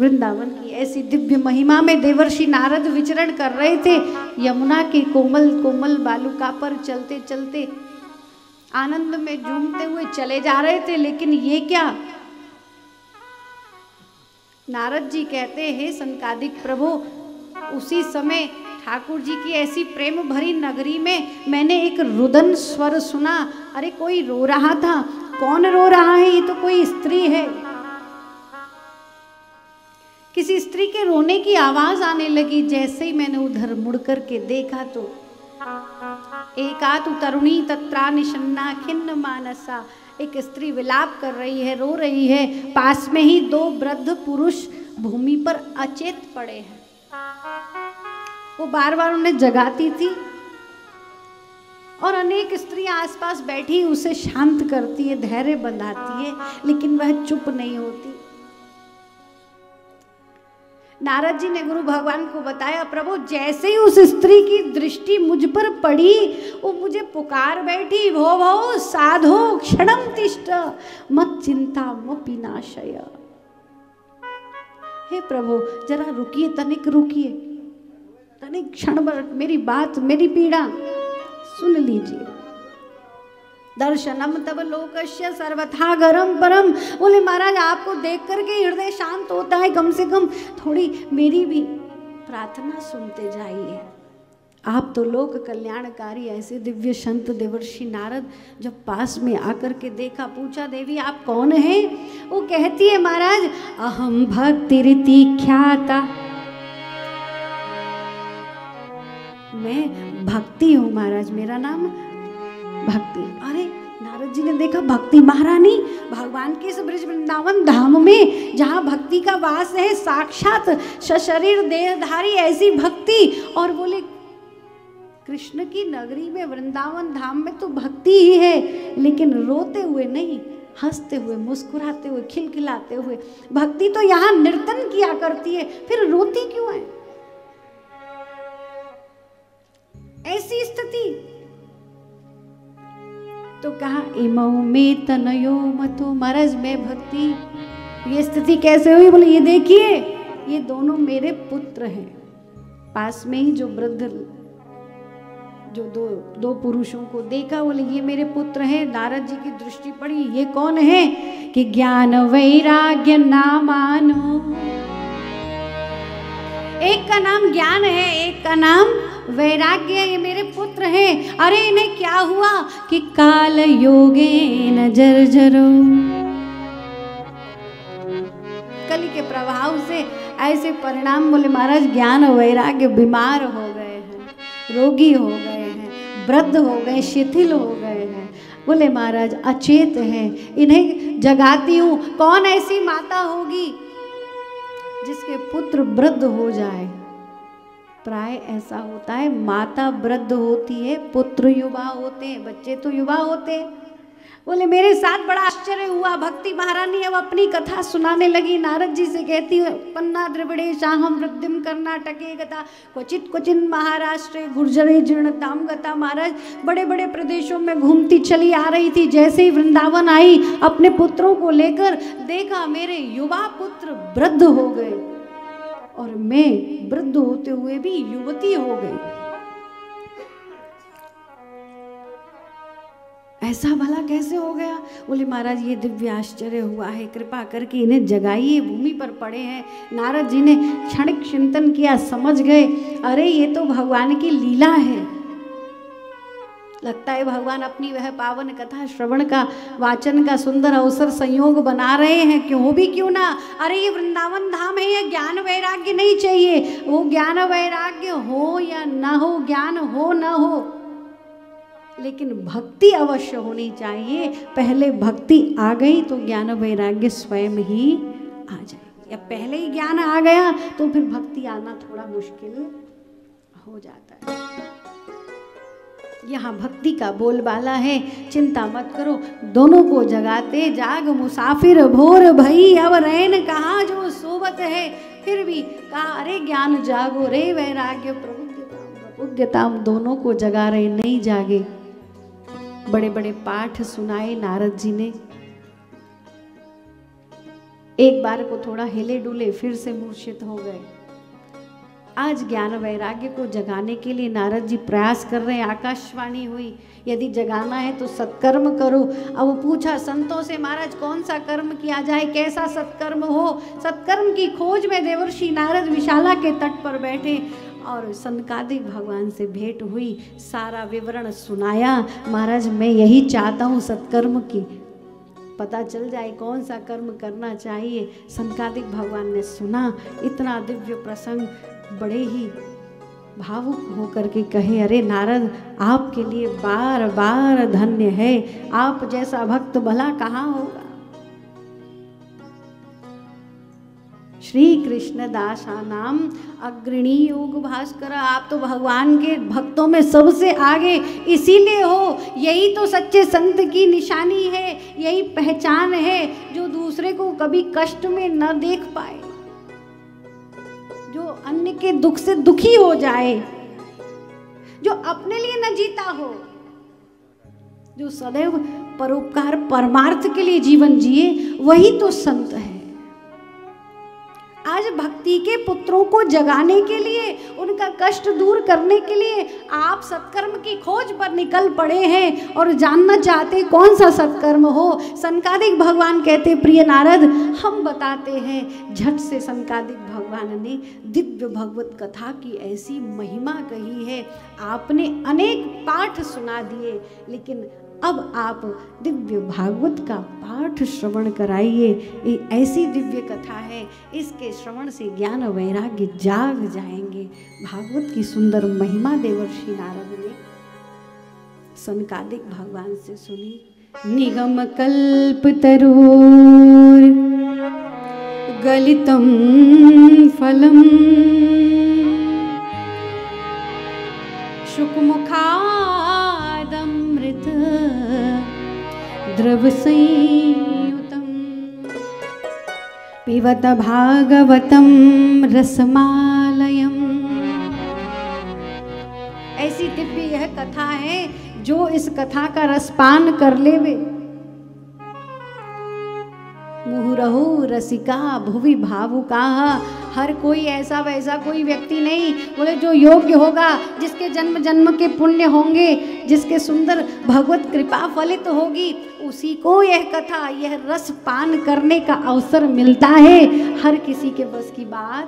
वृंदावन की ऐसी दिव्य महिमा में देवर्षि नारद विचरण कर रहे थे। यमुना के कोमल कोमल बालुका पर चलते चलते आनंद में झूमते हुए चले जा रहे थे। लेकिन ये क्या, नारद जी कहते हैं सनकादिक प्रभु, उसी समय ठाकुर जी की ऐसी प्रेम भरी नगरी में मैंने एक रुदन स्वर सुना। अरे कोई रो रहा था। कौन रो रहा है? ये तो कोई स्त्री है। किसी स्त्री के रोने की आवाज आने लगी। जैसे ही मैंने उधर मुड़ कर के देखा तो एकातु तरुणी तत्रा निशन्ना खिन्न मानसा, एक स्त्री विलाप कर रही है, रो रही है। पास में ही दो वृद्ध पुरुष भूमि पर अचेत पड़े हैं। वो बार बार उन्हें जगाती थी और अनेक स्त्रियां आसपास बैठी उसे शांत करती है, धैर्य बंधाती है, लेकिन वह चुप नहीं होती। नारद जी ने गुरु भगवान को बताया, प्रभु जैसे ही उस स्त्री की दृष्टि मुझ पर पड़ी वो मुझे पुकार बैठी, भो भो साधो क्षणम तिष्ठ मत चिंता मोपिनाशय। हे प्रभु जरा रुकिए, तनिक रुकिए, तनिक क्षण भर मेरी बात, मेरी पीड़ा सुन लीजिए। दर्शनम तब लोकस्य सर्वथा गरम परम। बोले महाराज आपको देख करके हृदय शांत होता है, कम से कम थोड़ी मेरी भी प्रार्थना सुनते जाइए। आप तो लोक कल्याणकारी ऐसे दिव्य संत देवर्षि नारद जब पास में आकर के देखा, पूछा देवी आप कौन है? वो कहती है महाराज अहम भक्ति रीति ख्याता, मैं भक्ति हूँ महाराज, मेरा नाम भक्ति। अरे नारद जी ने देखा भक्ति महारानी भगवान के इस ब्रज वृंदावन धाम में जहाँ भक्ति का वास है, साक्षात सशरीर देहधारी ऐसी भक्ति। और बोले कृष्ण की नगरी में वृंदावन धाम में तो भक्ति ही है, लेकिन रोते हुए नहीं, हंसते हुए, मुस्कुराते हुए, खिलखिलाते हुए। भक्ति तो यहाँ नर्तन किया करती है, फिर रोती क्यों है? ऐसी स्थिति तो कहा इमऊ में तनयो मतो, महाराज मैं भक्ति, ये स्थिति कैसे हुई? बोले ये देखिए ये दोनों मेरे पुत्र हैं। पास में ही जो वृद्ध जो दो पुरुषों को देखा, बोले ये मेरे पुत्र हैं। नारद जी की दृष्टि पड़ी, ये कौन है? कि ज्ञान वैराग्य नामानो, एक का नाम ज्ञान है, एक का नाम वैराग्य, ये मेरे पुत्र हैं। अरे इन्हें क्या हुआ? कि काल योगेन जर्जरो, कली के प्रभाव से ऐसे परिणाम। बोले महाराज ज्ञान वैराग्य बीमार हो गए हैं, रोगी हो गए हैं, वृद्ध हो गए, शिथिल हो गए हैं। बोले महाराज अचेत है, इन्हें जगाती हूँ। कौन ऐसी माता होगी जिसके पुत्र वृद्ध हो जाए? प्राय ऐसा होता है, माता वृद्ध होती है, पुत्र युवा होते हैं, बच्चे तो युवा होते हैं। बोले मेरे साथ बड़ा आश्चर्य हुआ। भक्ति महारानी अब अपनी कथा सुनाने लगी। नारद जी से कहती है पन्ना द्रविड़े शाहम वृद्धिम कर्नाटके गता क्वचित क्वचिन महाराष्ट्र गुर्जरे जीर्णताम गता। महाराज बड़े बड़े प्रदेशों में घूमती चली आ रही थी। जैसे ही वृंदावन आई अपने पुत्रों को लेकर, देखा मेरे युवा पुत्र वृद्ध हो गए और मैं वृद्ध होते हुए भी युवती हो गई। ऐसा भला कैसे हो गया? बोले महाराज ये दिव्य आश्चर्य हुआ है, कृपा करके इन्हें जगाइए, भूमि पर पड़े हैं। नारद जी ने क्षणिक चिंतन किया, समझ गए अरे ये तो भगवान की लीला है। लगता है भगवान अपनी वह पावन कथा श्रवण का, वाचन का सुंदर अवसर संयोग बना रहे हैं। क्यों भी क्यों ना, अरे ये वृंदावन धाम है, ये ज्ञान वैराग्य नहीं चाहिए। वो ज्ञान वैराग्य हो या ना हो, ज्ञान हो ना हो, लेकिन भक्ति अवश्य होनी चाहिए। पहले भक्ति आ गई तो ज्ञान वैराग्य स्वयं ही आ जाएगी। या पहले ही ज्ञान आ गया तो फिर भक्ति आना थोड़ा मुश्किल हो जाता है। यहाँ भक्ति का बोलबाला है, चिंता मत करो। दोनों को जगाते जाग मुसाफिर भोर भई, अब रैन कहाँ जो सोवत है। फिर भी कहा अरे ज्ञान जागो रे वैराग्य प्रबुद्धताम। दोनों को जगा रहे, नहीं जागे। बड़े बड़े पाठ सुनाए नारद जी ने। एक बार को थोड़ा हिले डुले, फिर से मूर्छित हो गए। आज ज्ञान वैराग्य को जगाने के लिए नारद जी प्रयास कर रहे हैं। आकाशवाणी हुई, यदि जगाना है तो सत्कर्म करो। अब वो पूछा संतों से, महाराज कौन सा कर्म किया जाए, कैसा सत्कर्म हो। सत्कर्म की खोज में देवर्षि नारद विशाला के तट पर बैठे और सनकादिक भगवान से भेंट हुई। सारा विवरण सुनाया, महाराज मैं यही चाहता हूँ सत्कर्म की पता चल जाए, कौन सा कर्म करना चाहिए। सनकादिक भगवान ने सुना, इतना दिव्य प्रसंग, बड़े ही भावुक होकर के कहे, अरे नारद आपके लिए बार बार धन्य है, आप जैसा भक्त भला कहाँ होगा। श्री कृष्ण दासा नाम अग्रणी योग भास्कर, आप तो भगवान के भक्तों में सबसे आगे इसीलिए हो। यही तो सच्चे संत की निशानी है, यही पहचान है, जो दूसरे को कभी कष्ट में न देख पाए, जो अन्य के दुख से दुखी हो जाए, जो अपने लिए न जीता हो, जो सदैव परोपकार परमार्थ के लिए जीवन जिए, वही तो संत है। आज भक्ति के पुत्रों को जगाने के लिए, उनका कष्ट दूर करने के लिए आप सत्कर्म की खोज पर निकल पड़े हैं और जानना चाहते कौन सा सत्कर्म हो। सनकादिक भगवान कहते, प्रिय नारद हम बताते हैं। झट से सनकादिक भगवान ने दिव्य भगवत कथा की ऐसी महिमा कही है, आपने अनेक पाठ सुना दिए, लेकिन अब आप दिव्य भागवत का पाठ श्रवण कराइए। ये ऐसी दिव्य कथा है, इसके श्रवण से ज्ञान वैराग्य जाग जाएंगे। भागवत की सुंदर महिमा देवर्षि नारद ने सनकादिक भगवान से सुनी। निगम कल्प तरोर गलितम फलम शुकमुखादमृत द्रव संयुतम पिबत भागवतम रसमालयम। ऐसी दिव्य यह कथा है, जो इस कथा का रसपान कर लेवे, मुहुरहु रसिका भुवि भावुका। हर कोई ऐसा वैसा कोई व्यक्ति नहीं, बोले जो योग्य होगा, जिसके जन्म जन्म के पुण्य होंगे, जिसके सुंदर भगवत कृपा फलित होगी, उसी को यह कथा, यह रस पान करने का अवसर मिलता है। हर किसी के बस की बात